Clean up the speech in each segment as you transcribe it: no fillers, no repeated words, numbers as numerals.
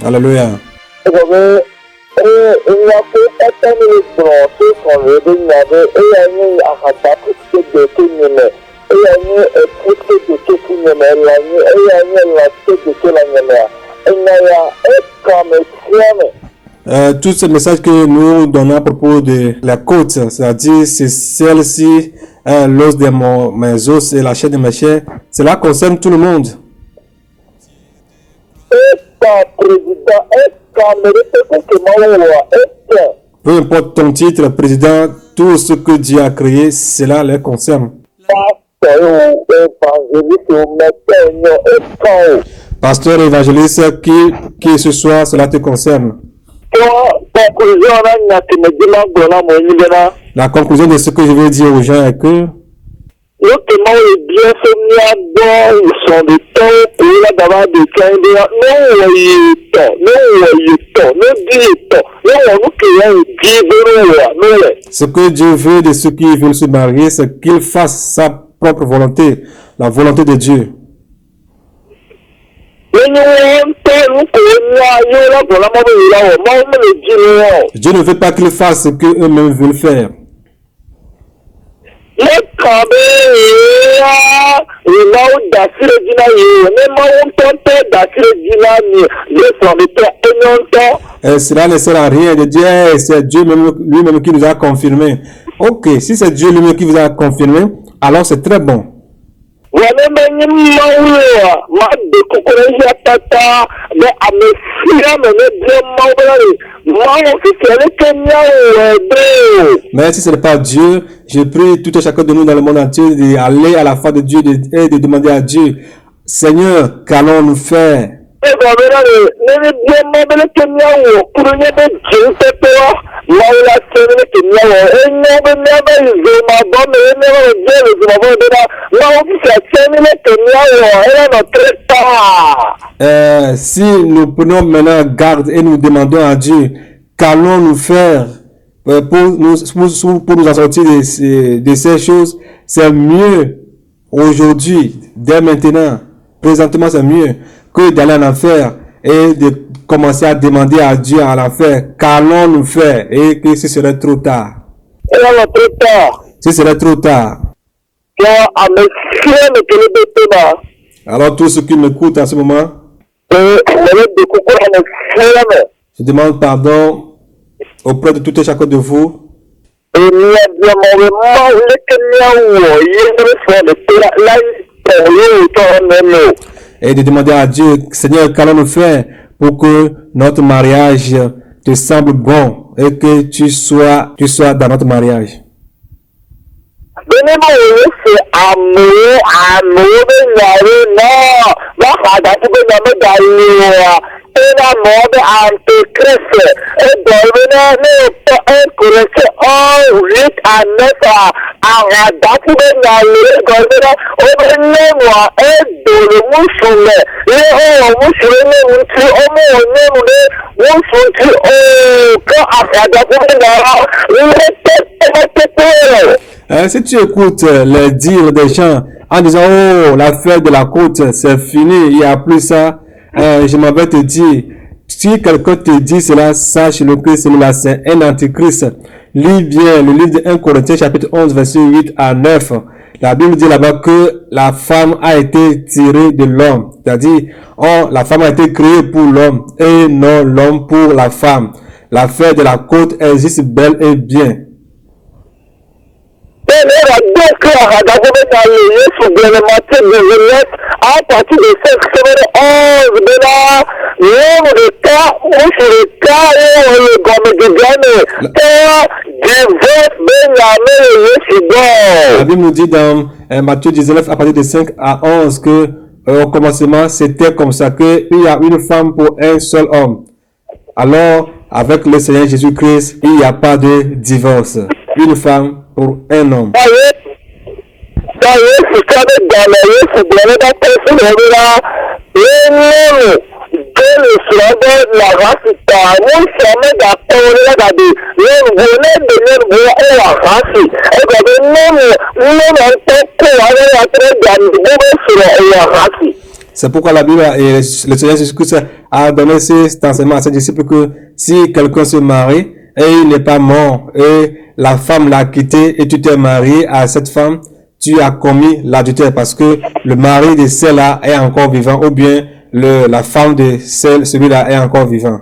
Alléluia. Il n'y a que pas de blanchir qu'on veut demander et il y a une arrabate de tout et il y a une écoute de tout et il y a une latte de tout la numéro. Il y a un commercial. Tous ces messages que nous donnons à propos de la côte, c'est-à-dire c'est celle-ci, l'os de mes os et la chair de mes chairs, cela concerne tout le monde. Peu importe ton titre, président, tout ce que Dieu a créé, cela les concerne. Pasteur, évangéliste, qui ce soit, cela te concerne. La conclusion de ce que je veux dire aux gens est que ce que Dieu veut de ceux qui veulent se marier, c'est qu'ils fassent sa propre volonté, la volonté de Dieu. Dieu ne veut pas qu'ils fassent ce qu'eux-mêmes veulent faire. Cela ne sert à rien de dire c'est Dieu lui-même qui nous a confirmé. Ok, si c'est Dieu lui-même qui vous a confirmé, alors c'est très bon. Mais si ce n'est pas Dieu, je prie tout et chacun de nous dans le monde entier d'aller à la face de Dieu et de demander à Dieu, Seigneur, qu'allons-nous faire? Si nous prenons maintenant garde et nous demandons à Dieu, qu'allons-nous faire pour nous en sortir de ces choses, c'est mieux aujourd'hui, dès maintenant, présentement c'est mieux que d'aller en enfer et de commencer à demander à Dieu à l'enfer, qu'allons-nous faire et que ce serait trop tard. Ce serait trop tard. Alors tous ceux qui m'écoutent à ce moment, je demande pardon auprès de tout et chacun de vous. Et de demander à Dieu, Seigneur, qu'allons-nous faire pour que notre mariage te semble bon et que tu sois dans notre mariage. Si tu écoutes les dires des gens en disant oh la fête de la côte c'est fini, il n'y a plus ça, je m'en vais te dire, si quelqu'un te dit cela, sache-le que celui-là c'est un antichrist. Lis bien le livre de 1 Corinthiens chapitre 11 verset 8 à 9. La Bible dit là-bas que la femme a été tirée de l'homme, c'est-à-dire la femme a été créée pour l'homme et non l'homme pour la femme. La fête de la côte existe bel et bien. À partir de cette semaine 11 de là, le cas où c'est le cas où le La Bible nous dit dans Matthieu 19 à partir de 5 à 11 que au commencement c'était comme ça, qu'il y a une femme pour un seul homme. Alors avec le Seigneur Jésus-Christ il n'y a pas de divorce, une femme pour un homme. C'est pourquoi la Bible et le Seigneur Jésus-Christ a donné cet enseignement à ses disciples que si quelqu'un se marie et il n'est pas mort et la femme l'a quitté et tu t'es marié à cette femme, tu as commis l'adultère parce que le mari de celle-là est encore vivant ou bien la femme de celui-là est encore vivant.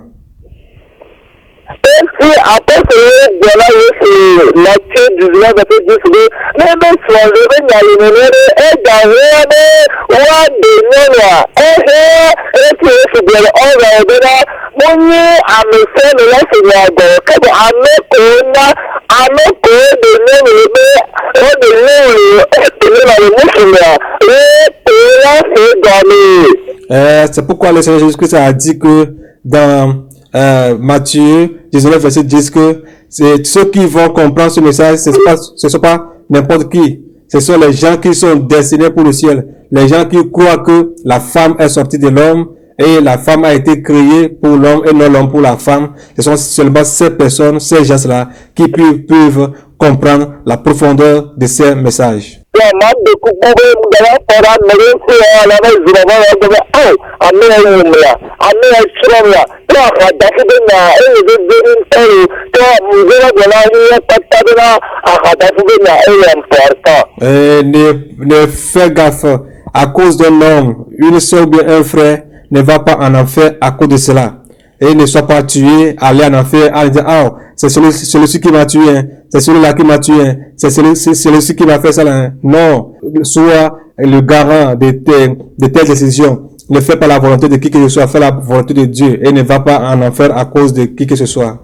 Et si après ce voilà, c'est Matthieu 19, verset 10, même si on devait y aller, et d'ailleurs, ou et puis c'est bien, on va dire, mon à me faire le Seigneur, que à me de c'est pourquoi le Seigneur Jésus-Christ a dit que dans Matthieu 19, verset 10, que c'est ceux qui vont comprendre ce message, ce ne sont pas n'importe qui. Ce sont les gens qui sont destinés pour le ciel. Les gens qui croient que la femme est sortie de l'homme et la femme a été créée pour l'homme et non l'homme pour la femme. Ce sont seulement ces personnes, ces gens-là, qui peuvent comprendre la profondeur de ces messages. Ne fais gaffe, à cause d'un homme, une seule ou bien un frère ne va pas en enfer à cause de cela. Et ne sois pas tué, aller en enfer, en disant, ah, c'est celui-ci qui m'a tué, hein. C'est celui-là qui m'a tué, hein. C'est celui-ci qui m'a fait ça, hein. Non, sois le garant de telles décisions. Ne fais pas la volonté de qui que ce soit, fais la volonté de Dieu et ne va pas en enfer à cause de qui que ce soit.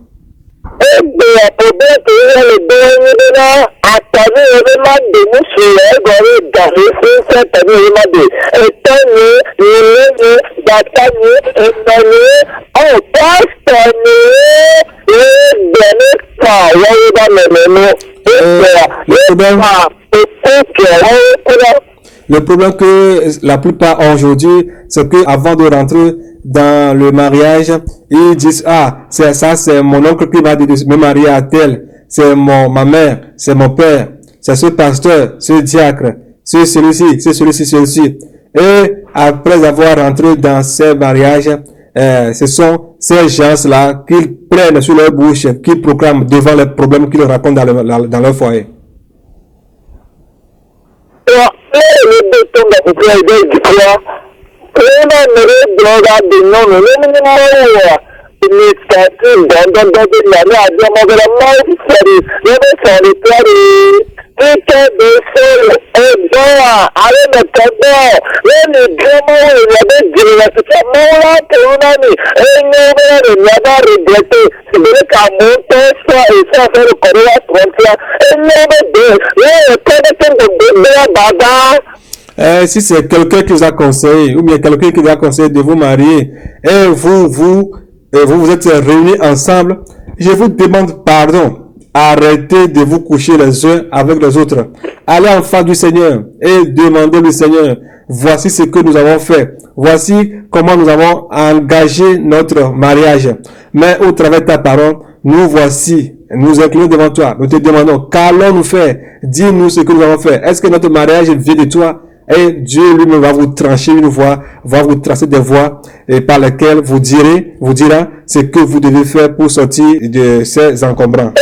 Le problème que la plupart ont aujourd'hui, c'est que avant de rentrer dans le mariage, ils disent, ah, c'est mon oncle qui m'a dit de me marier à tel, c'est ma mère, c'est mon père, c'est ce pasteur, ce diacre, c'est celui-ci, c'est celui-ci. Et après avoir rentré dans ces mariages, ce sont ces gens-là qu'ils prennent sur leur bouche, qui proclament devant les problèmes qu'ils racontent dans leur foyer. Si c'est quelqu'un qui vous a conseillé, ou bien quelqu'un qui vous a conseillé de vous marier, et vous êtes réunis ensemble, je vous demande pardon. Arrêtez de vous coucher les uns avec les autres. Allez en face du Seigneur et demandez au Seigneur, voici ce que nous avons fait. Voici comment nous avons engagé notre mariage. Mais au travers de ta parole, nous voici, nous inclinons devant toi. Nous te demandons, qu'allons-nous faire? Dis-nous ce que nous avons fait. Est-ce que notre mariage vient de toi? Et Dieu lui-même va vous trancher une voie, va vous tracer des voies et par lesquelles vous dira ce que vous devez faire pour sortir de ces encombrants.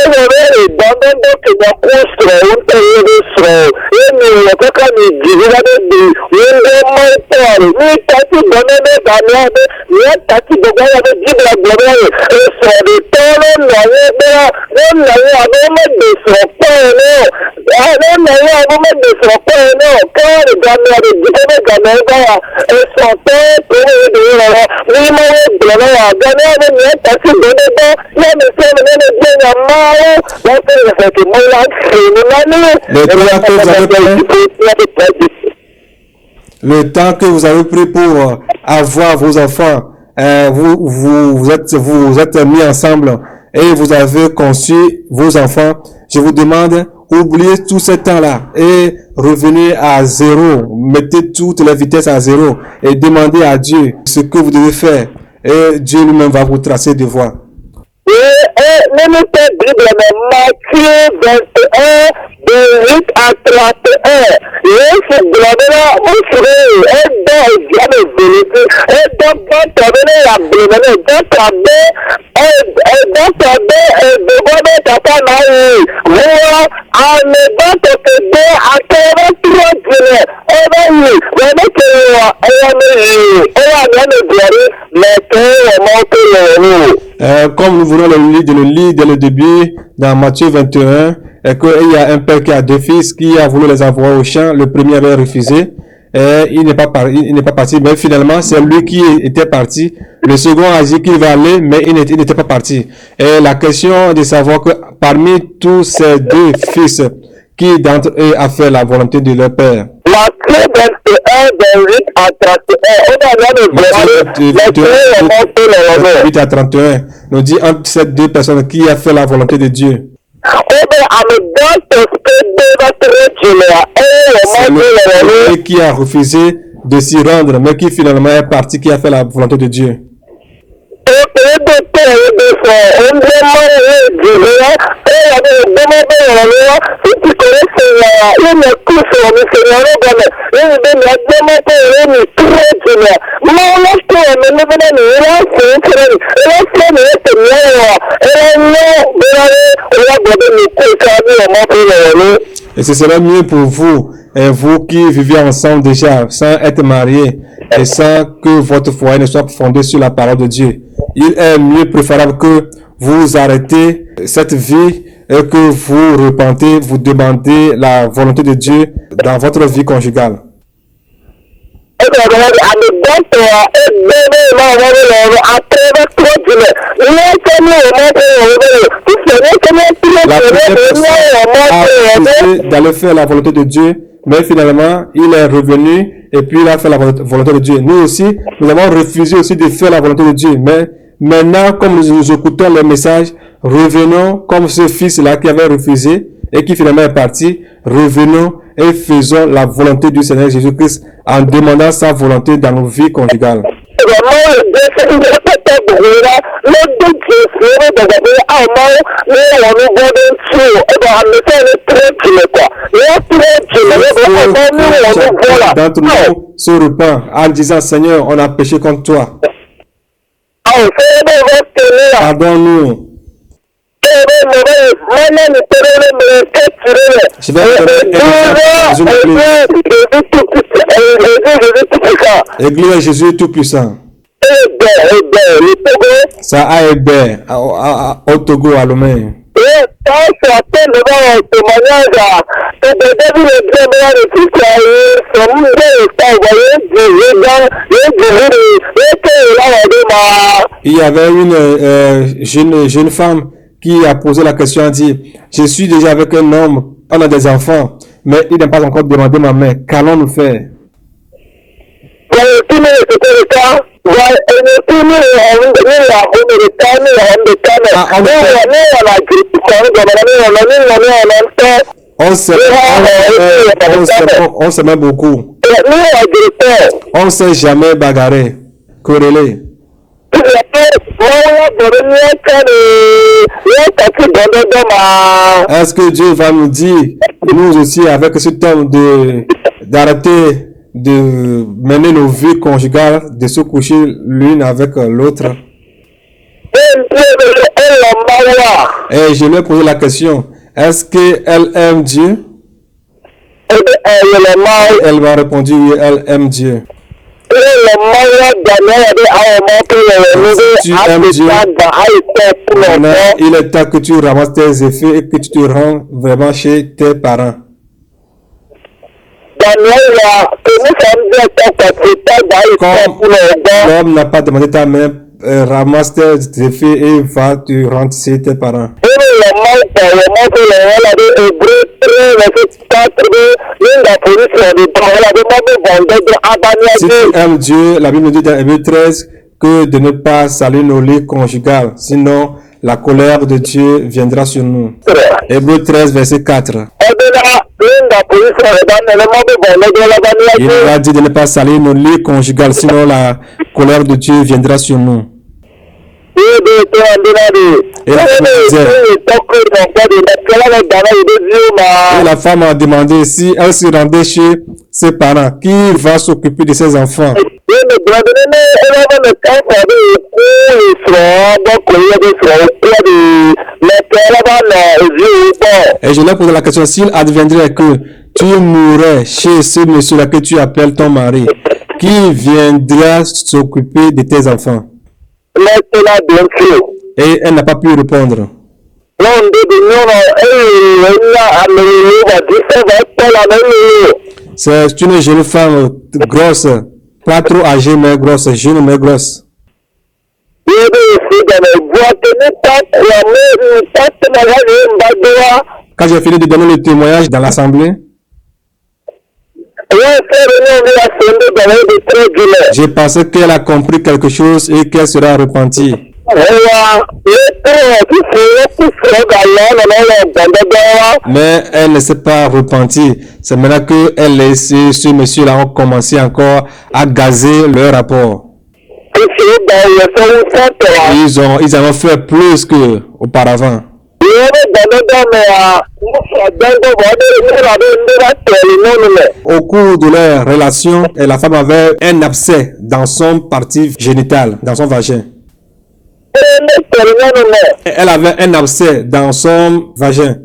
Le temps que vous avez pris pour avoir vos enfants, vous êtes mis ensemble et vous avez conçu vos enfants. Je vous demande, oubliez tout ce temps-là et revenez à zéro. Mettez toutes les vitesses à zéro et demandez à Dieu ce que vous devez faire. Et Dieu lui-même va vous tracer des voies. Même ta Bible, Matthieu 21, de 8 à 31. Yesu globala musure eda ejane beleti eda bata bene ya bene data be data be bebe tata na yi wo ane data te be akere trojine eda yi bene kewa eya ne diari mete moto le. Comme nous voulons le lire dès le début dans Matthieu 21, et qu'il y a un père qui a deux fils qui a voulu les envoyer au champ. Le premier avait refusé, et il n'est pas parti, mais finalement c'est lui qui était parti. Le second a dit qu'il va aller, mais il n'était pas parti. Et la question de savoir que parmi tous ces deux fils, qui d'entre eux a fait la volonté de leur père? Matthieu 21, de 8 à 31. 8 à 31 nous dit entre ces deux personnes qui a fait la volonté de Dieu. C'est le qui a refusé de s'y rendre, mais qui finalement est parti, qui a fait la volonté de Dieu. Et ce serait mieux pour vous, et vous qui vivez ensemble déjà, sans être mariés, et sans que votre foyer ne soit fondé sur la parole de Dieu. Il est mieux préférable que vous arrêtez cette vie et que vous repentez, vous demandez la volonté de Dieu dans votre vie conjugale. La première personne a refusé d'aller faire la volonté de Dieu, mais finalement, il est revenu et puis il a fait la volonté de Dieu. Nous aussi, nous avons refusé aussi de faire la volonté de Dieu, mais maintenant, comme nous écoutons le message, revenons comme ce fils-là qui avait refusé et qui finalement est parti, revenons et faisons la volonté du Seigneur Jésus-Christ en demandant sa volonté dans nos vies conjugales. D'entre nous se repent en disant Seigneur, on a péché contre toi. Pardonne-nous. Je vais Église Jésus Tout-Puissant. Ça a aidé au Togo à Lomé. Il y avait une jeune femme qui a posé la question, a dit, je suis déjà avec un homme, on a des enfants, mais il n'a pas encore demandé ma main, qu'allons-nous faire? On s'aimait beaucoup. On ne s'est jamais bagarré, querellé. Est-ce que Dieu va nous dire, nous aussi, avec cet homme, d'arrêter de mener nos vies conjugales, de se coucher l'une avec l'autre? Et je lui ai posé la question, est-ce qu'elle aime Dieu? Elle m'a répondu, oui, elle aime Dieu. Si tu aimes Dieu, maintenant, il est temps que tu ramasses tes effets et que tu te rends vraiment chez tes parents. Comme l'homme n'a pas demandé ta main, ramasse tes effets et va te rendre chez tes parents. Si tu aimes Dieu, la Bible dit dans Hébreux 13 que de ne pas salir nos lits conjugales, sinon la colère de Dieu viendra sur nous. Hébreux 13, verset 4. Il a dit de ne pas salir nos lits conjugales, sinon la colère de Dieu viendra sur nous. Et la femme a demandé si elle se rendait chez ses parents, qui va s'occuper de ses enfants. Et je leur pose la question, s'il adviendrait que tu mourrais chez ce monsieur-là que tu appelles ton mari, qui viendra s'occuper de tes enfants? Et elle n'a pas pu répondre. C'est une jeune femme grosse, pas trop âgée mais grosse, jeune mais grosse. Quand j'ai fini de donner le témoignage dans l'assemblée, j'ai pensé qu'elle a compris quelque chose et qu'elle sera repentie. Mais elle ne s'est pas repentie. C'est maintenant qu'elle et ce monsieur-là ont commencé encore à gazer leur rapport. Ils en ont fait plus qu'auparavant. Au cours de leur relation, la femme avait un abcès dans son partie génitale, dans son vagin. Elle avait un abcès dans son vagin.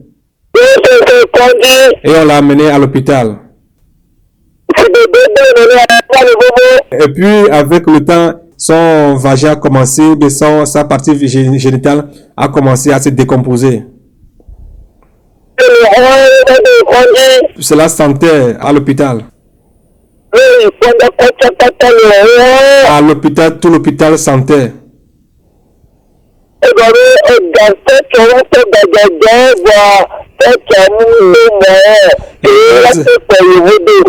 Et on l'a amené à l'hôpital. Et puis, avec le temps, son vagin a commencé, sa partie génitale a commencé à se décomposer. Cela sentait à l'hôpital. À l'hôpital, tout l'hôpital sentait.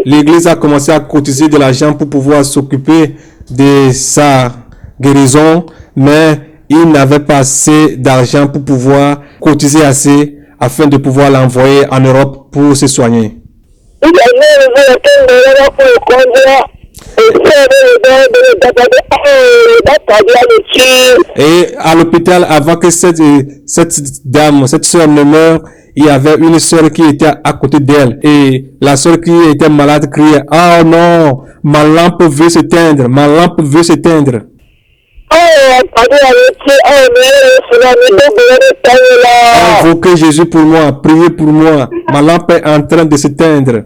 L'église a commencé à cotiser de l'argent pour pouvoir s'occuper de sa guérison, mais il n'avait pas assez d'argent pour pouvoir cotiser assez afin de pouvoir l'envoyer en Europe pour se soigner. Et à l'hôpital, avant que cette dame, cette soeur ne meure, il y avait une soeur qui était à côté d'elle. Et la soeur qui était malade criait, « Oh non, ma lampe veut s'éteindre, ma lampe veut s'éteindre. » Invoquez Jésus pour moi, priez pour moi, ma lampe est en train de s'éteindre.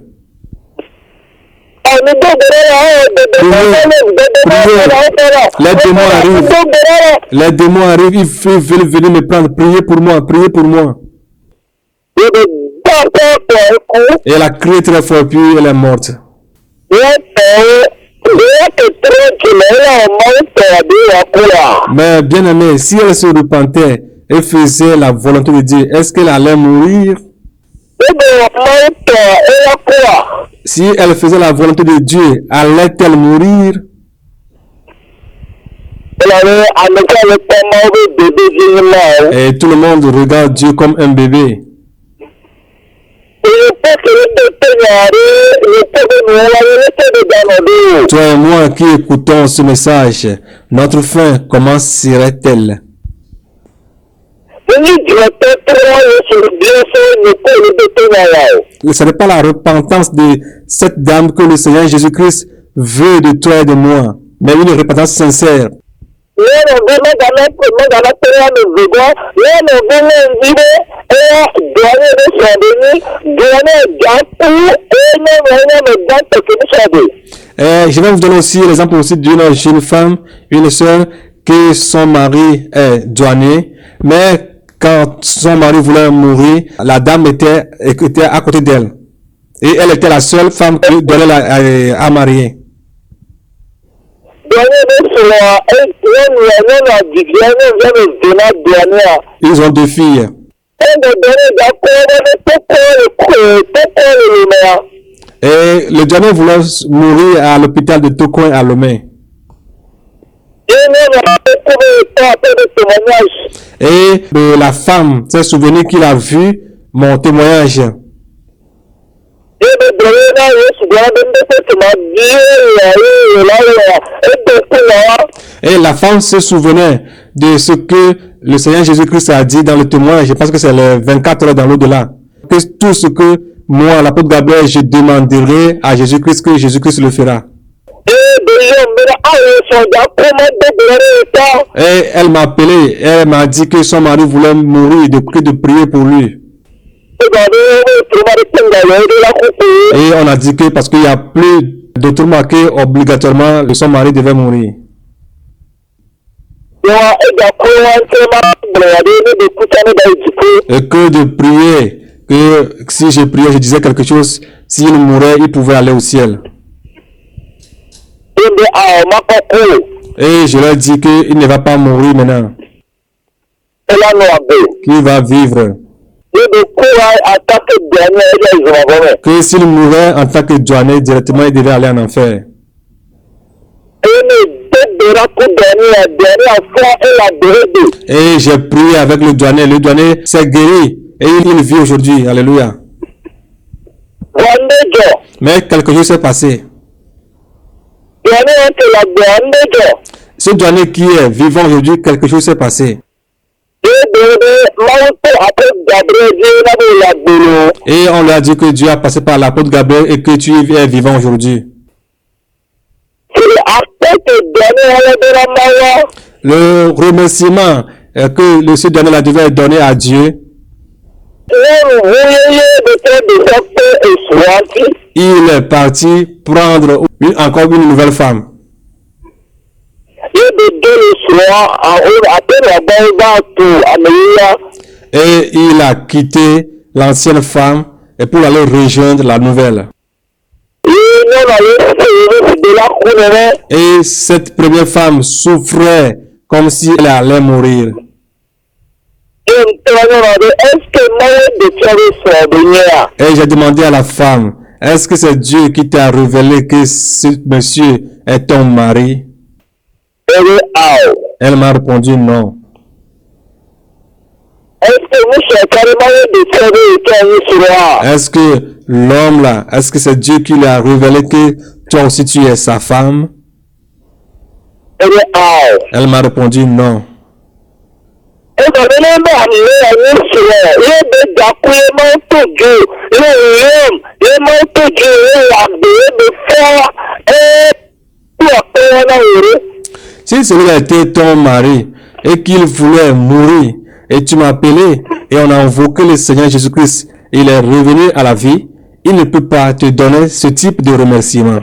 Les démons arrivent, ils veulent venir me prendre, priez pour moi, priez pour moi. Et elle a crié très fort, puis elle est morte. Mais bien aimé, si elle se repentait et faisait la volonté de Dieu, est-ce qu'elle allait mourir? Si elle faisait la volonté de Dieu, allait-elle mourir? Et tout le monde regarde Dieu comme un bébé. Toi et moi qui écoutons ce message, notre fin, comment serait-elle? Ce n'est pas la repentance de cette dame que le Seigneur Jésus-Christ veut de toi et de moi, mais une repentance sincère. Je vais vous donner aussi l'exemple aussi d'une jeune femme, une sœur, que son mari est douanier, mais quand son mari voulait mourir, la dame était à côté d'elle. Et elle était la seule femme qui donnait à marier. Ils ont deux filles. Et le douanier voulait mourir à l'hôpital de Tokoin à Lomé. Et la femme s'est souvenue qu'il a vu mon témoignage. Et la femme se souvenait de ce que le Seigneur Jésus-Christ a dit dans le témoin, je pense que c'est les 24 heures dans l'au-delà, que tout ce que moi, l'apôtre Gabriel, je demanderai à Jésus-Christ, que Jésus-Christ le fera. Et elle m'a appelé, elle m'a dit que son mari voulait mourir, de prier pour lui. Et on a dit que parce qu'il n'y a plus d'autrement que obligatoirement son mari devait mourir. Et que de prier, que si je priais, je disais quelque chose, s'il mourait, il pouvait aller au ciel. Et je leur dis qu'il ne va pas mourir maintenant, qu'il va vivre. Que s'il mourait en tant que douanier, directement il devait aller en enfer. Et j'ai prié avec le douanier s'est guéri et il vit aujourd'hui, alléluia. Mais quelque chose s'est passé. Ce douanier qui est vivant aujourd'hui, quelque chose s'est passé. Et on lui a dit que Dieu a passé par l'apôtre Gabriel et que tu es vivant aujourd'hui. Le remerciement que ce dernier devait donner à Dieu, il est parti prendre encore une nouvelle femme. Et il a quitté l'ancienne femme et pour aller rejoindre la nouvelle. Et cette première femme souffrait comme si elle allait mourir. Et j'ai demandé à la femme, est-ce que c'est Dieu qui t'a révélé que ce monsieur est ton mari? Elle m'a répondu non. Est-ce que l'homme là, est-ce que c'est Dieu qui lui a révélé que toi aussi tu es sa femme? Elle m'a répondu non. Si celui-là était ton mari et qu'il voulait mourir et tu m'as appelé et on a invoqué le Seigneur Jésus-Christ, il est revenu à la vie, il ne peut pas te donner ce type de remerciement.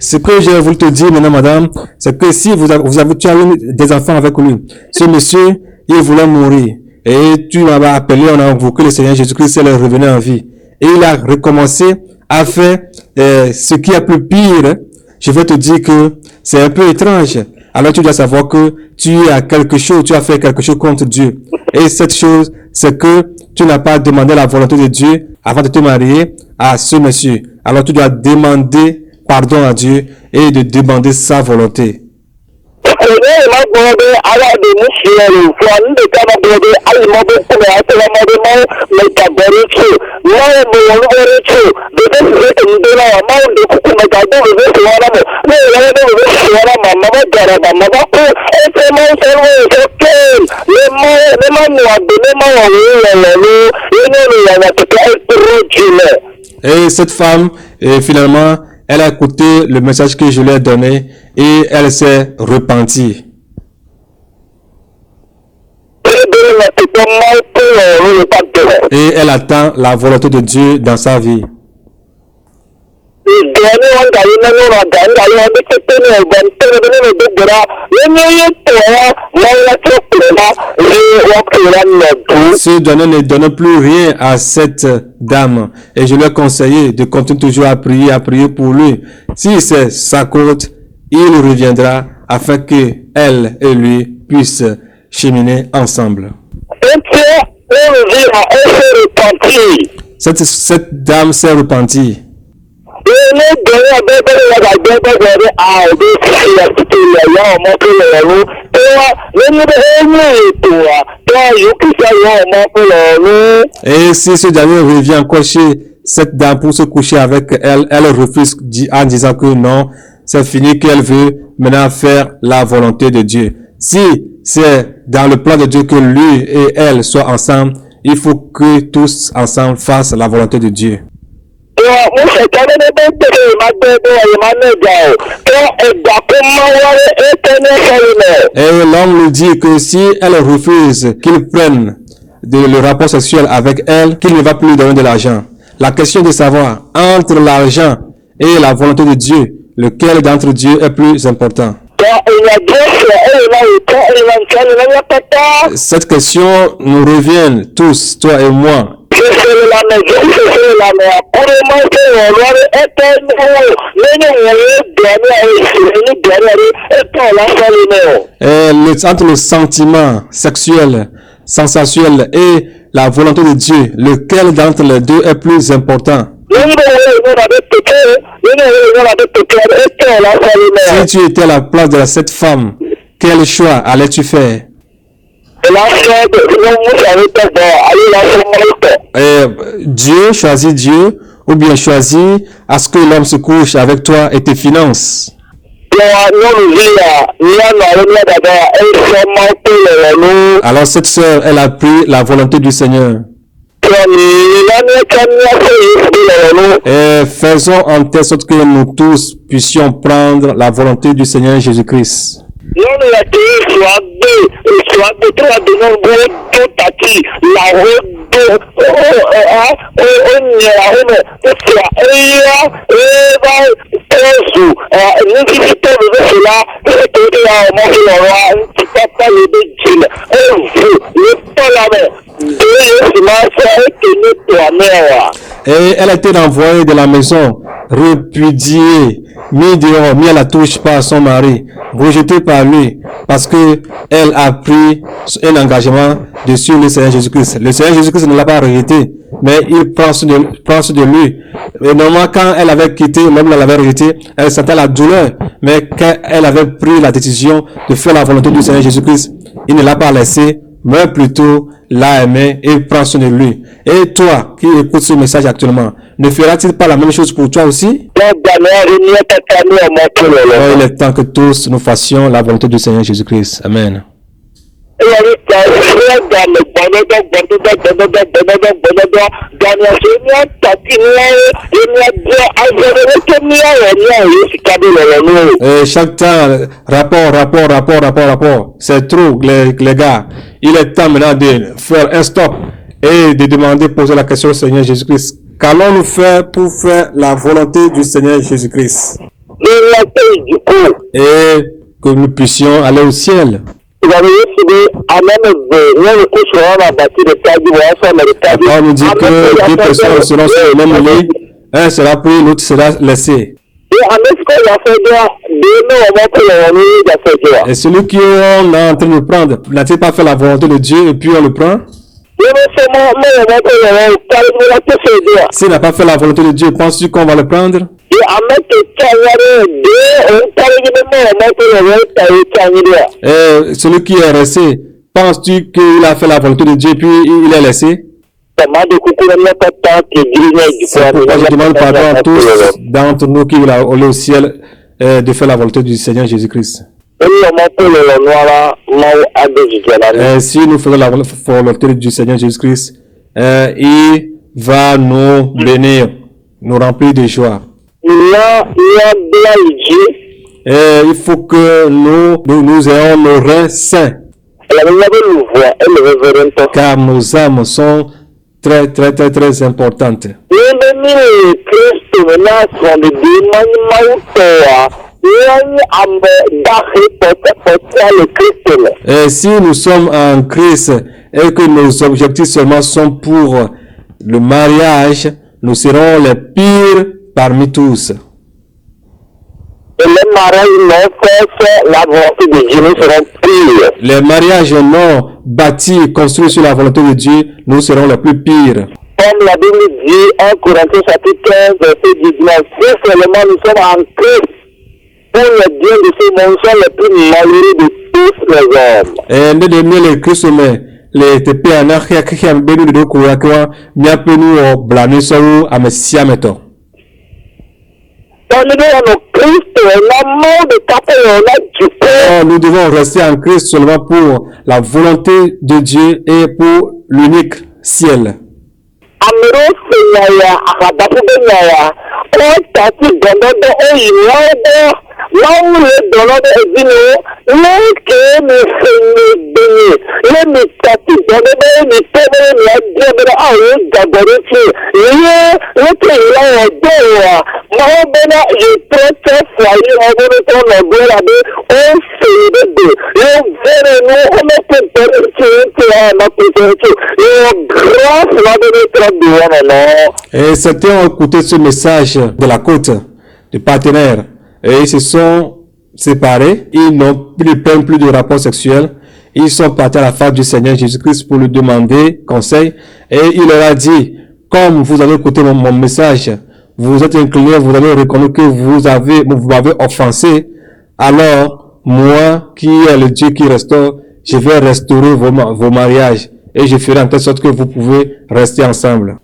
Ce que je voulu te dire maintenant, madame, c'est que si tu as eu des enfants avec lui, ce monsieur, il voulait mourir. Et tu m'avais appelé, on a invoqué le Seigneur Jésus-Christ, il est revenu en vie. Et il a recommencé à faire ce qui est plus pire. Je vais te dire que c'est un peu étrange. Alors tu dois savoir que tu as fait quelque chose contre Dieu. Et cette chose, c'est que tu n'as pas demandé la volonté de Dieu avant de te marier à ce monsieur. Alors tu dois demander pardon à Dieu et de demander sa volonté. Et cette femme, finalement, elle a écouté le message que je lui ai donné et elle s'est repentie. Et elle attend la volonté de Dieu dans sa vie. Ce donné ne donne plus rien à cette dame. Et je lui ai conseillé de continuer toujours à prier pour lui. Si c'est sa côte, il reviendra afin que elle et lui puissent cheminer ensemble. Cette dame s'est repentie. Et si ce dernier revient coucher cette dame pour se coucher avec elle, elle refuse en disant que non, c'est fini, qu'elle veut maintenant faire la volonté de Dieu. Si c'est dans le plan de Dieu que lui et elle soient ensemble, il faut que tous ensemble fassent la volonté de Dieu. Et l'homme lui dit que si elle refuse qu'il prenne le rapport sexuel avec elle, qu'il ne va plus lui donner de l'argent. La question de savoir entre l'argent et la volonté de Dieu, lequel d'entre Dieu est plus important? Cette question nous revient tous, toi et moi. Et entre le sentiment sexuel, sensuel et la volonté de Dieu, lequel d'entre les deux est plus important? Si tu étais à la place de cette femme, quel choix allais-tu faire? Dieu, choisis Dieu, ou bien choisis à ce que l'homme se couche avec toi et tes finances. Alors cette sœur, elle a pris la volonté du Seigneur. Et faisons en telle sorte que nous tous puissions prendre la volonté du Seigneur Jésus-Christ. Et elle a été envoyée de la maison, répudiée, mis dehors, mis à la touche par son mari, rejetée par lui, parce que elle a pris un engagement de suivre le Seigneur Jésus-Christ. Le Seigneur Jésus-Christ ne l'a pas rejeté, mais il prend soin de lui. Et normalement, quand elle avait quitté, l'homme l'avait rejeté, elle sentait la douleur, mais quand elle avait pris la décision de faire la volonté du Seigneur Jésus-Christ, il ne l'a pas laissé, mais plutôt l'a aimé et prend soin de lui. Et toi, qui écoutes ce message actuellement, ne fera-t-il pas la même chose pour toi aussi? Il est temps que tous nous fassions la volonté du Seigneur Jésus-Christ. Amen. Chaque temps, rapport. C'est trop, les gars. Il est temps maintenant de faire un stop et de demander, poser la question au Seigneur Jésus-Christ. Qu'allons-nous faire pour faire la volonté du Seigneur Jésus-Christ? Et que nous puissions aller au ciel. On nous dit que deux personnes seront sur le même lit, un sera pris, l'autre sera laissé. Et celui qui on est en train de prendre, n'a-t-il pas fait la volonté de Dieu et puis on le prend? S'il n'a pas fait la volonté de Dieu, penses-tu qu'on va le prendre? Et celui qui est resté, penses-tu qu'il a fait la volonté de Dieu puis il est laissé? C'est pourquoi je demande pardon à tous d'entre nous qui veulent aller au ciel de faire la volonté du Seigneur Jésus-Christ. Si nous faisons la volonté du Seigneur Jésus-Christ, il va nous bénir, nous remplir de joie. Il faut que nous ayons nos reins sains, car nos âmes sont très importantes. Et si nous sommes en Christ et que nos objectifs seulement sont pour le mariage, nous serons les pires parmi tous. Les mariages non bâtis, construits sur la volonté de Dieu, nous serons les plus pires. Comme la Bible dit, 1 Corinthiens chapitre 15, verset 19, si seulement nous sommes en Christ, pour le bien de ce monde, nous sommes les plus malheureux de tous les hommes. Et nous devons les Christ, mais les TP en arrière qui ont béni de Koura, qui ont bien pu nous blâmer sur nous à Messia méthode. Nous devons rester en Christ seulement pour la volonté de Dieu et pour l'unique ciel. Et certains ont écouté ce message de la côte, du partenaire, et ils se sont séparés, ils n'ont plus de rapport sexuel, ils sont partis à la face du Seigneur Jésus-Christ pour lui demander conseil, et il leur a dit, comme vous avez écouté mon message, vous êtes incliné, vous avez reconnu que vous m'avez offensé, alors, moi, qui est le Dieu qui restaure, je vais restaurer vos mariages, et je ferai en telle sorte que vous pouvez rester ensemble.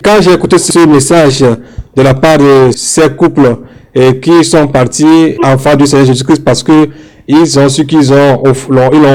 Quand j'ai écouté ce message de la part de ces couples et qui sont partis en face du Seigneur Jésus-Christ parce que ils ont su qu'ils l'ont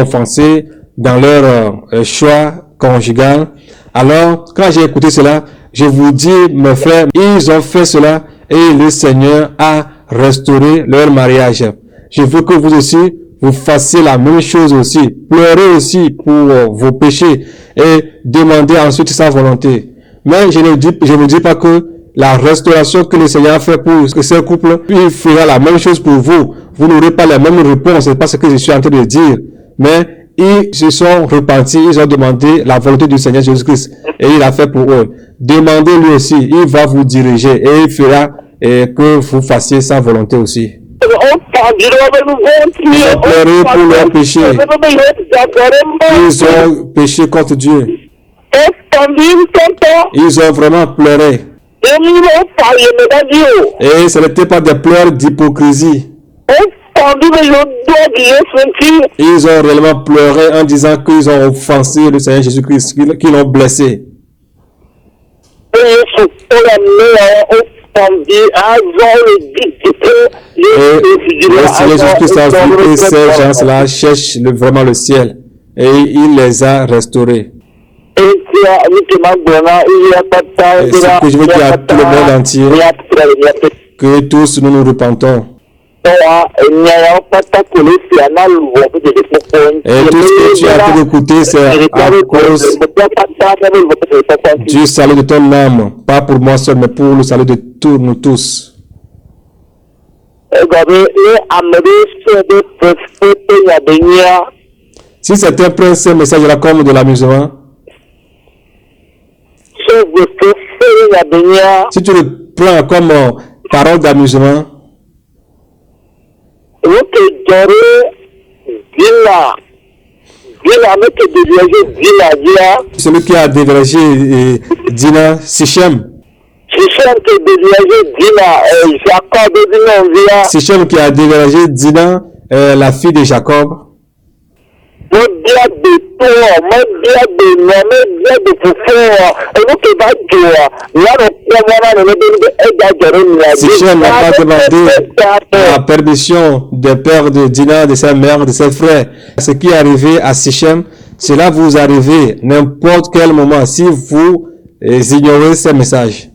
offensé dans leur choix conjugal. Alors, quand j'ai écouté cela, je vous dis, mes frères, ils ont fait cela et le Seigneur a restauré leur mariage. Je veux que vous aussi, vous fassiez la même chose aussi. Pleurez aussi pour vos péchés et demandez ensuite sa volonté. Mais je ne vous dis pas que la restauration que le Seigneur a fait pour ces couples, il fera la même chose pour vous. Vous n'aurez pas la même réponse, c'est pas ce que je suis en train de dire. Mais ils se sont repentis, ils ont demandé la volonté du Seigneur Jésus-Christ et il a fait pour eux. Demandez-lui aussi, il va vous diriger et il fera que vous fassiez sa volonté aussi. Ils ont pleuré pour leurs péchés. Ils ont péché contre Dieu. Ils ont vraiment pleuré. Et ce n'était pas des pleurs d'hypocrisie. Ils ont réellement pleuré en disant qu'ils ont offensé le Seigneur Jésus-Christ, qu'ils l'ont blessé. Et le Seigneur Jésus-Christ a vu que ces gens-là cherchent vraiment le ciel. Et il les a restaurés. Et ce que je veux dire à tout le monde entier, que tous nous nous repentons. Et tout ce que tu as pu écouter, c'est à cause du salut de ton âme. Pas pour moi seul, mais pour le salut de tous nous tous. Si certains prennent ce message-là comme de l'amusement, si tu le prends comme parole d'amusement, Dieu n'a même que déviagé Dina. Celui qui a dévergé Dina, Sichem. Sichem qui a déviagé Dina, Jacob Dina. Sichem qui a dévergé Dina, la fille de Jacob. Mon dia de toi, mon dia de moi, mon dia de pouvoir, et nous qui va dire, là, Sichem n'a pas demandé la permission des pères de Dina, de sa mère, de ses frères. Ce qui est arrivé à Sichem, cela vous arrive n'importe quel moment si vous ignorez ces messages.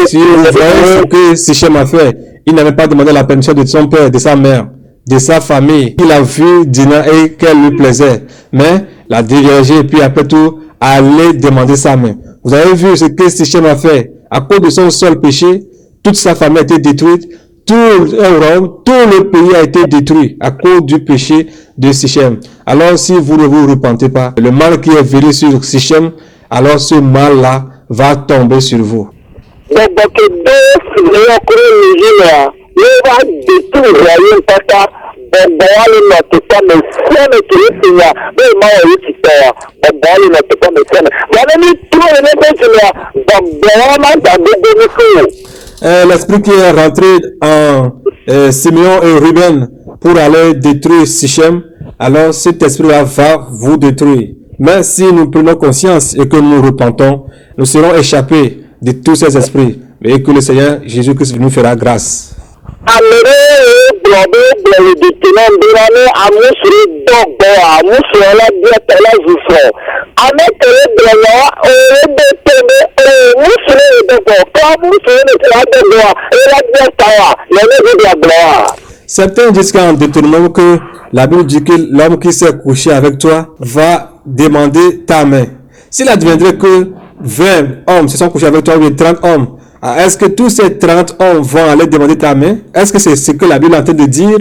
Si vous voyez ce que Sichem a fait, il n'avait pas demandé la permission de son père, de sa mère, de sa famille. Il a vu Dina et qu'elle lui plaisait, mais la dévierger et puis après tout, aller demander sa main. Vous avez vu ce que Sichem a fait. À cause de son seul péché, toute sa famille a été détruite, tout le pays a été détruit à cause du péché de Sichem. Alors si vous ne vous repentez pas, le mal qui est venu sur Sichem, alors ce mal-là va tomber sur vous. L'esprit qui est rentré en Simeon et Ruben pour aller détruire Sichem, alors cet esprit-là va vous détruire. Mais si nous prenons conscience et que nous repentons, nous serons échappés de tous ces esprits et que le Seigneur Jésus-Christ nous fera grâce. Certains disent qu'en détournement que la Bible dit que l'homme qui s'est couché avec toi va demander ta main. S'il adviendrait que 20 hommes se sont couchés avec toi, ou 30 hommes, est-ce que tous ces 30 hommes vont aller demander ta main? Est-ce que c'est ce que la Bible est en train de dire?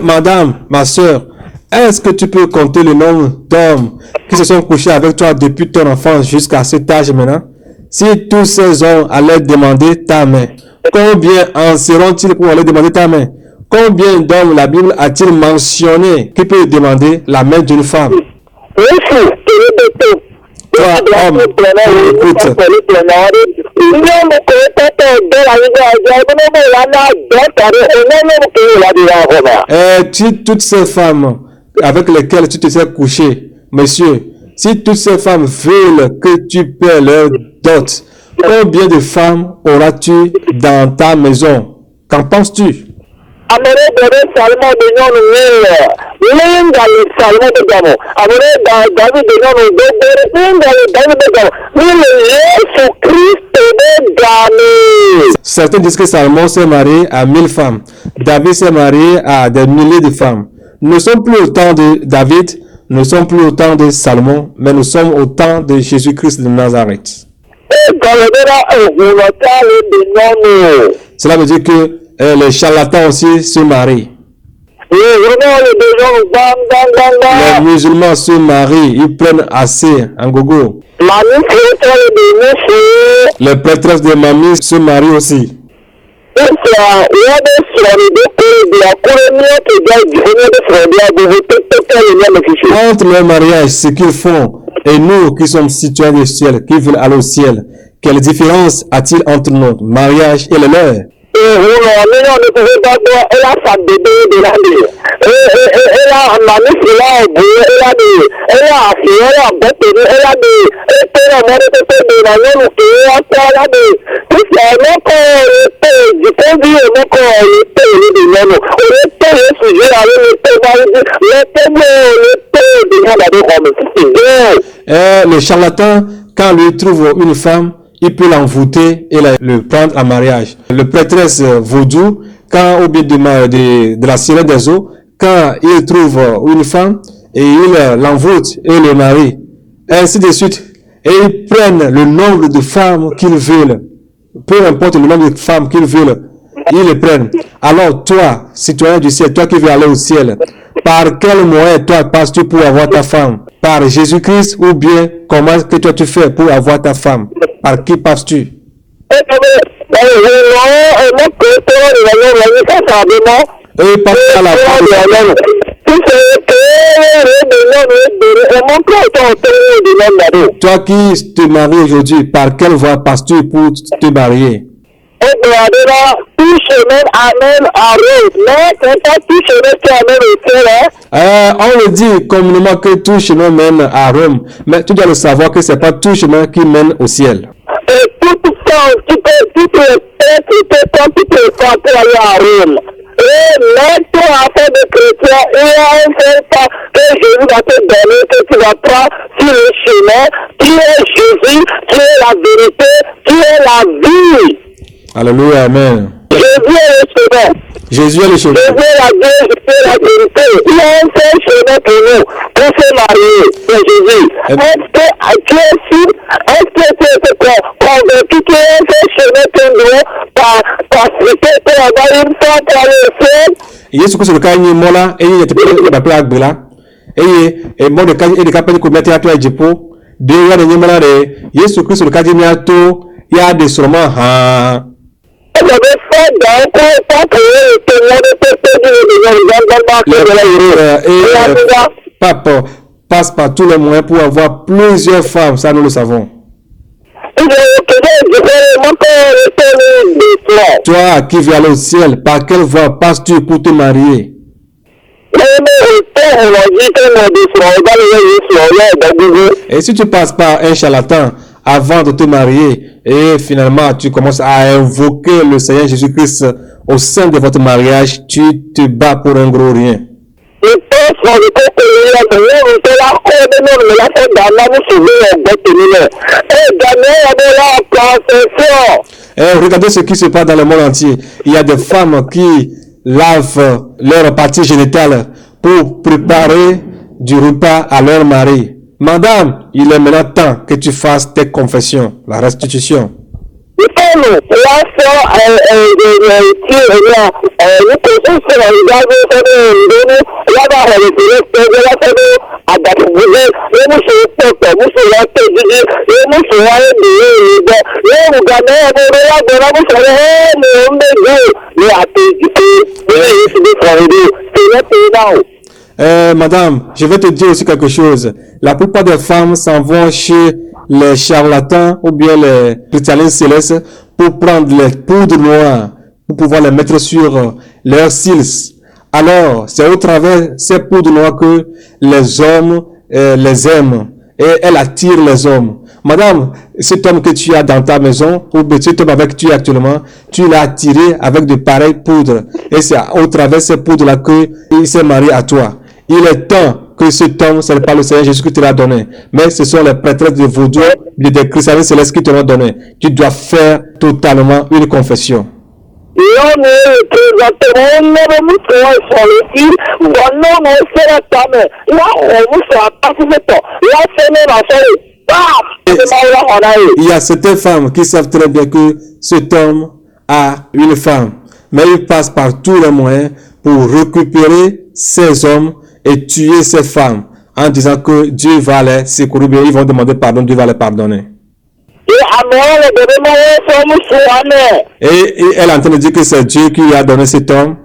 Madame, ma soeur, est-ce que tu peux compter le nombre d'hommes qui se sont couchés avec toi depuis ton enfance jusqu'à cet âge maintenant? Si tous ces hommes allaient demander ta main, combien en seront-ils pour aller demander ta main? Combien d'hommes la Bible a-t-il mentionné qui peut demander la main d'une femme? Toi, homme, écoute. Si toutes ces femmes avec lesquelles tu te sais couché, monsieur, si toutes ces femmes veulent que tu paies leur dot, combien de femmes auras-tu dans ta maison? Qu'en penses-tu? Certains disent que Salomon s'est marié à 1000 femmes. David s'est marié à des milliers de femmes. Nous ne sommes plus au temps de David, nous ne sommes plus au temps de Salomon, mais nous sommes au temps de Jésus-Christ de Nazareth. Cela veut dire que les charlatans aussi se marient. Les musulmans se marient, ils prennent assez en gogo. Les prêtresses de mamie se marient aussi. Entre le mariage, ce qu'ils font, et nous qui sommes citoyens du ciel, qui veulent aller au ciel, quelle différence a-t-il entre notre mariage et le leur? Et vous, on ne pouvait pas voir, elle a sa bébé de l'année. Elle a un ami, elle a fait, elle a botté, elle a dit, elle a mort de l'année, elle a dit, tout ça, mon corps, du produit, mon corps, le pays de l'année. Le pays, le sujet, le le charlatan, quand lui trouve une femme, il peut l'envoûter et le prendre en mariage. Le prêtresse vaudou, quand au bout de la sirène des eaux, quand il trouve une femme et il l'envoûte et le marie, ainsi de suite, et ils prennent le nombre de femmes qu'ils veulent, peu importe le nombre de femmes qu'ils veulent, ils les prennent. Alors toi, citoyen du ciel, toi qui veux aller au ciel, par quel moyen toi passes-tu pour avoir ta femme? Par Jésus-Christ ou bien comment que toi tu fais pour avoir ta femme? Par qui passes-tu? Et passe à la femme. Toi qui te maries aujourd'hui, par quelle voie passes-tu pour te marier? On le dit communément que tout chemin mène à Rome, mais tu dois le savoir que c'est pas tout chemin qui mène au ciel. Et maintenant, afin de chrétien, il y a un seul pas que Jésus va te donner, que tu vas prendre sur le chemin, qui est Jésus, qui est la vérité, qui est la vie. Alléluia, amen. Jésus est le chemin. Jésus est le chemin. Jésus est la vie, Jésus est la vérité. Il y a un seul chemin pour nous, pour se marier, c'est Jésus. Est-ce que tu es sûr, est-ce que tu es convaincu qu'il y a un seul chemin pour nous, participer pour avoir une femme pour aller au ciel? Yesu Kristo ka nyi mola eyi yete pe ba pla gbela eyi e mo de ka e de ka pe ko meti ato ejipo de ya de nyi mola de Yesu Kristo ka ji mi ato ya de soromo ha Pape passe par tous les moyens pour avoir plusieurs femmes, ça nous le savons. Toi qui viens aller au ciel, par quelle voie passes-tu pour te marier? Et si tu passes par un charlatan avant de te marier et finalement tu commences à invoquer le Seigneur Jésus-Christ au sein de votre mariage, tu te bats pour un gros rien. Regardez ce qui se passe dans le monde entier. Il y a des femmes qui lavent leur partie génitale pour préparer du repas à leur mari. Madame, il est maintenant temps que tu fasses tes confessions, la restitution. Madame, je vais te dire aussi quelque chose. La plupart des femmes s'en vont chez les charlatans ou bien les chrétiens célestes pour prendre les poudres noires, pour pouvoir les mettre sur leurs cils. Alors, c'est au travers ces poudres noires que les hommes les aiment et elles attirent les hommes. Madame, cet homme que tu as dans ta maison, ou cet homme avec qui tu es actuellement, tu l'as attiré avec de pareilles poudres. Et c'est au travers de ces poudres-là qu'il s'est marié à toi. Il est temps que cet homme, ce n'est pas le Seigneur Jésus qui te l'a donné, mais ce sont les prêtresses de vaudou, des chrétiens célestes qui te l'ont donné. Tu dois faire totalement une confession. Il y a certaines femmes qui savent très bien que cet homme a une femme, mais il passe par tous les moyens pour récupérer ces hommes et tuer ces femmes en disant que Dieu va les secourir, ils vont demander pardon, Dieu va les pardonner. Et elle est en train de dire que c'est Dieu qui lui a donné cet homme.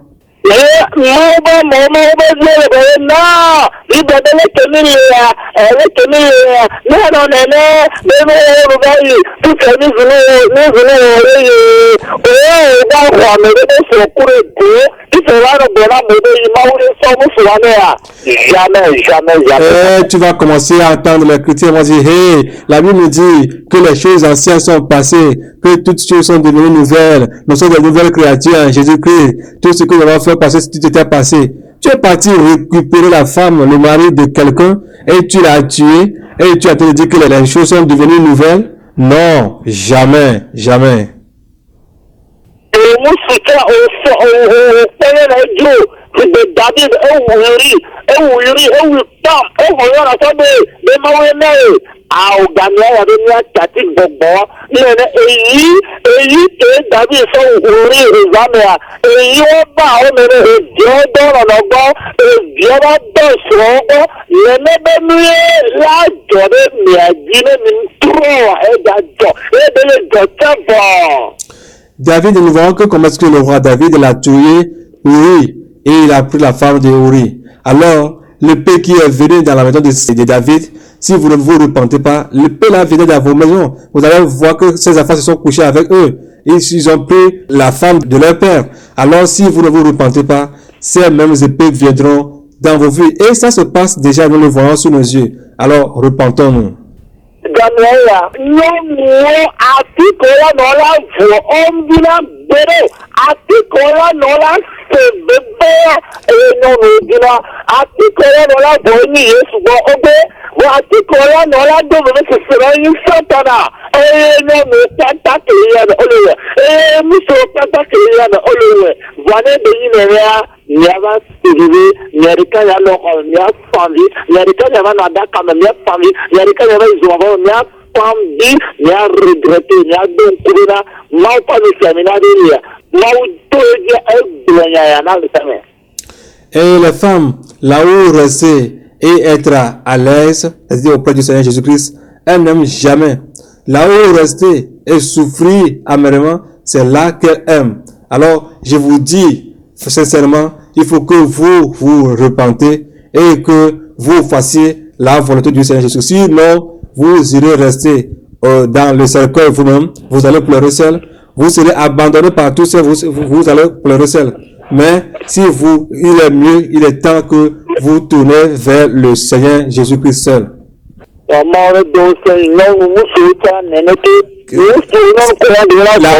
Jamais. Tu vas commencer à entendre les chrétiens vont dire, hey, la Bible nous dit que les choses anciennes sont passées, que toutes choses sont devenues nouvelles. Nous sommes des nouvelles créatures en Jésus-Christ. Tout ce que nous avons fait passer, tout était passé. Tu es parti récupérer la femme, le mari de quelqu'un, et tu l'as tué, et tu as te dit que les choses sont devenues nouvelles? Non, jamais, jamais. David, nous voyons que comment est-ce que le roi David l'a tué Uri et il a pris la femme de Uri. Alors, l'épée qui est venue dans la maison de David, si vous ne vous repentez pas, l'épée là venait dans vos maisons. Vous allez voir que ces enfants se sont couchés avec eux. Ils ont pris la femme de leur père. Alors, si vous ne vous repentez pas, ces mêmes épées viendront dans vos vies. Et ça se passe déjà, nous le voyons sous nos yeux. Alors, repentons-nous. Daniela, no atikola no la vo ombina bere atikola no la sebebe no dina atikola no la vo ni Yesu bo obe wo atikola no la do me se sera yin satana no me tata kriya no olowe mi so tata kriya no olowe vane de yin ya Niava Sirivi, Yarika Yalo, Nia Family, Yarika Yava Nadaka, Nia Family, Yarika Yava Zova, Nia Family, Nia Regretté, Nia Don Kurina, Maupa de Seminaria, Et les femmes, là-haut rester et être à l'aise, c'est-à-dire auprès du Seigneur Jésus-Christ, elles n'aiment jamais. Là-haut rester et souffrir amèrement, c'est là qu'elles aiment. Alors, je vous dis, sincèrement, il faut que vous vous repentez et que vous fassiez la volonté du Seigneur Jésus. Sinon, vous irez rester dans le cercueil vous-même, vous allez pleurer seul, vous serez abandonné par tous seul, vous allez pleurer seul. Mais si vous, il est mieux, il est temps que vous tournez vers le Seigneur Jésus-Christ seul. La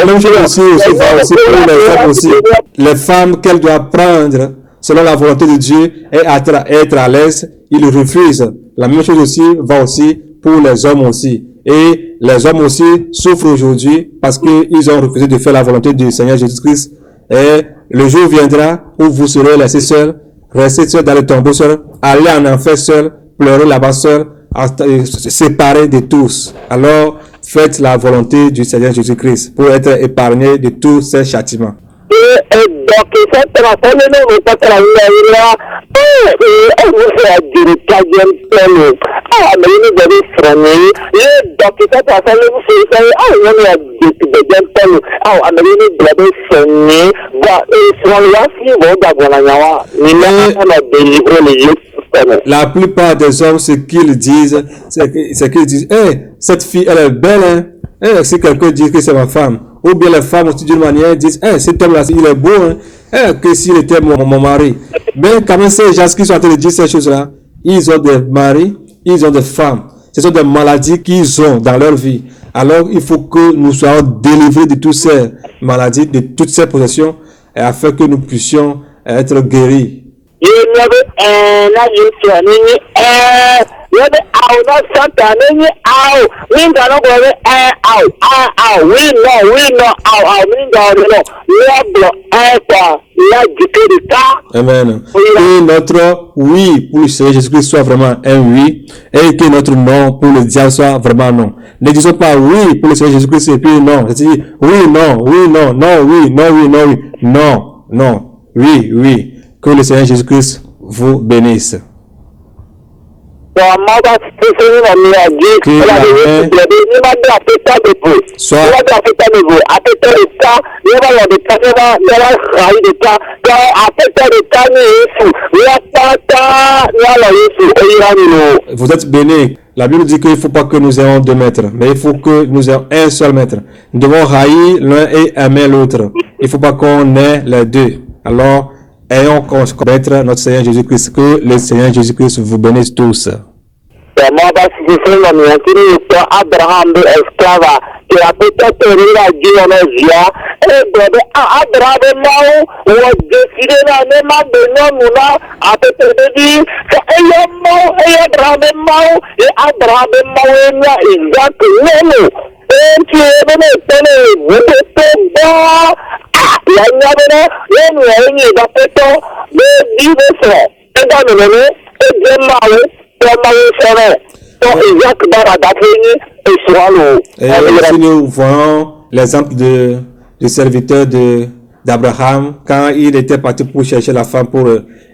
même chose aussi va aussi pour les femmes aussi. Les femmes qu'elles doivent prendre selon la volonté de Dieu et être à l'aise, ils refusent. La même chose aussi va aussi pour les hommes aussi. Et les hommes aussi souffrent aujourd'hui parce qu'ils ont refusé de faire la volonté du Seigneur Jésus-Christ. Et le jour viendra où vous serez laissés seuls, restés seuls dans le tombeau seul, aller en enfer seul, pleurer là-bas seul, séparés de tous. Alors, faites la volonté du Seigneur Jésus-Christ pour être épargnés de tous ces châtiments. La plupart des hommes, ce qu'ils disent, c'est qu'ils disent, cette fille, elle est belle, hein. Si quelqu'un dit que c'est ma femme, ou bien les femmes aussi d'une manière disent, cet homme-là, il est beau, hein. Que s'il était mon mari. Mais quand même, ces gens qui sont en train de dire ces choses-là, ils ont des maris, ils ont des femmes. Ce sont des maladies qu'ils ont dans leur vie. Alors, il faut que nous soyons délivrés de toutes ces maladies, de toutes ces possessions, afin que nous puissions être guéris. Amen. Que notre oui pour le Seigneur Jésus-Christ soit vraiment un oui et que notre non pour le diable soit vraiment non. Ne disons pas oui pour le Seigneur Jésus-Christ et puis non. C'est-à-dire oui, non, non, oui, non, oui, non, oui, non, non, oui, oui. Que le Seigneur Jésus-Christ vous bénisse. Vous êtes bénis. La Bible dit qu'il ne faut pas que nous ayons 2 mètres, mais il faut que nous ayons un seul mètre. Nous devons haïr l'un et aimer l'autre. Il ne faut pas qu'on ait les deux. Alors, ayons connaître notre Seigneur Jésus-Christ. Que le Seigneur Jésus-Christ vous bénisse tous. Abraham de esclava que a peut-être la géologie et de Abraham ou décidé la même de nous a peut-être dit que Abraham et Abraham Isaac non et tu es donné vous êtes bas la nyamena ni da peto de divorce et dans le nom et de Maou et si nous voyons l'exemple du serviteur d'Abraham, quand il était parti pour chercher la femme pour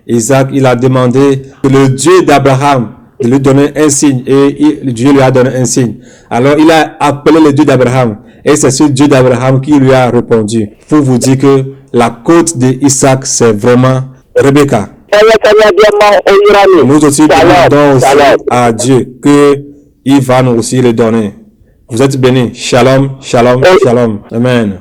Isaac, il a demandé que le Dieu d'Abraham de lui donner un signe et Dieu lui a donné un signe. Alors il a appelé le Dieu d'Abraham et c'est ce Dieu d'Abraham qui lui a répondu. Pour vous dire que la côte d'Isaac c'est vraiment Rebecca. Nous aussi demandons aussi à Dieu qu'il va nous aussi le donner. Vous êtes bénis. Shalom, shalom, shalom. Amen.